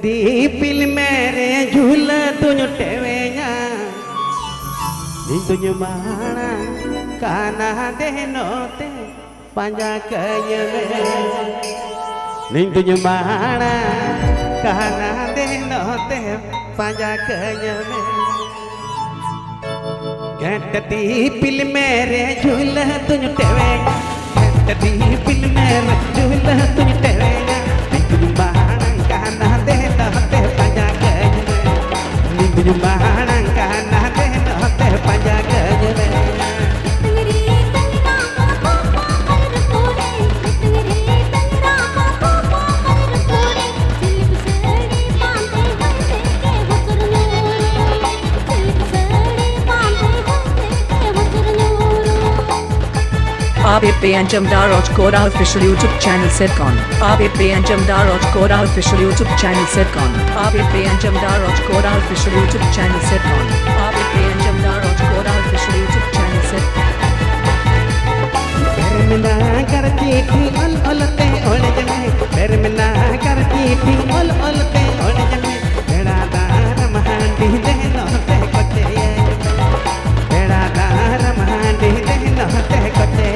दी पिल मेरे झूल तुझ टेवेया तुझ माना काना दे नोते पंजा कय में तुझ माना काना दे नोते पंजा कय में दी पिल मेरे झूल तुझ टेवेया दी पिल मेरे झूल तुझ टेवेया तुझ माना काना दे नोते पंजा कय में तुझ माना काना दे नोते पंजा कय में आप Anjamdar Rajkora official YouTube channel Sircon. आप Anjamdar Rajkora official YouTube channel Sircon. आप Anjamdar Rajkora official YouTube channel Sircon. आप Anjamdar Rajkora official YouTube channel Sircon. Permina karti thi ol olte ole jame permina karti thi ol olte ole jame beda dar mahandi de note kote beda dar mahandi de note kote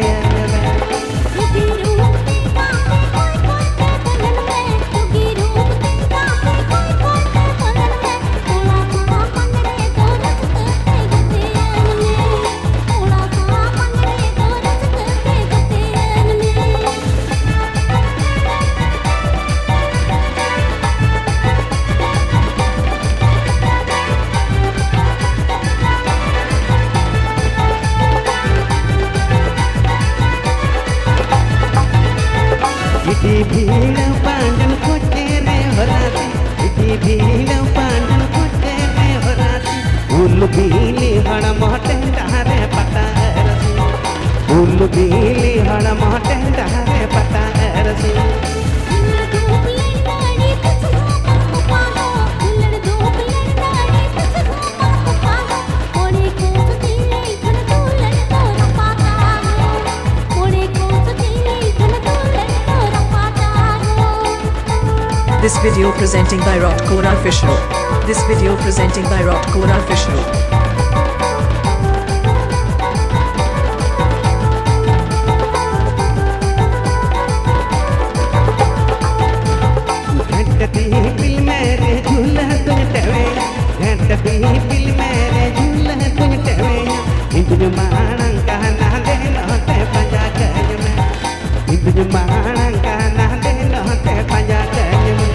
भीड़ पांडन कोटे रे होराती इति भीड़ पांडन कोटे रे होराती उल बीली हण मोटे डारे पता रसी उल बीली हण मोटे डारे पता रसी This video presenting by Rajkora official. This video presenting by Rajkora official. घंटती पिल मेरे झूल तुझ टेवे घंटती पिल मेरे झूल तुझ टेवे तुझ माना कहना दे नोते पंजा कय में तुझ माना कहना दे नोते पंजा कय में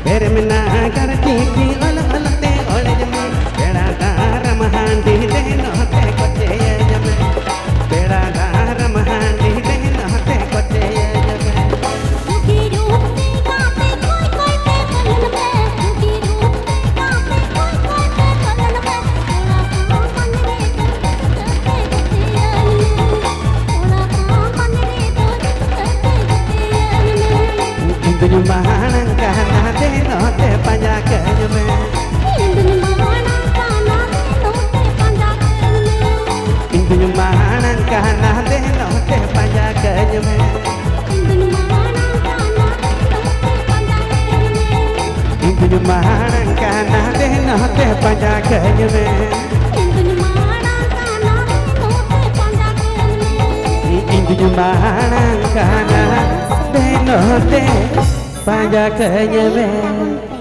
permina karti thi ol olte ole jame beda dar mahandi de note kote jame beda dar mahandi de note kote jame दुखी रूप से कापे कोई कोई पे पलन में दुखी रूप से कापे कोई कोई पे पलन में थोड़ा सा मन रे करते थोड़ा सा मन रे करते तुझ माना कहना दे नोते पंजा कय में तुझ माना काना दे नोते पंजा कय में तुझ माना कहना दे नोते पंजा कय में तुझ माना काना दे नोते पंजा कय में तुझ माना कहना दे नोते पंजा कय में तुझ माना काना दे नोते पंजा कय में तुझ माना कहना दे नोते पंजा कय में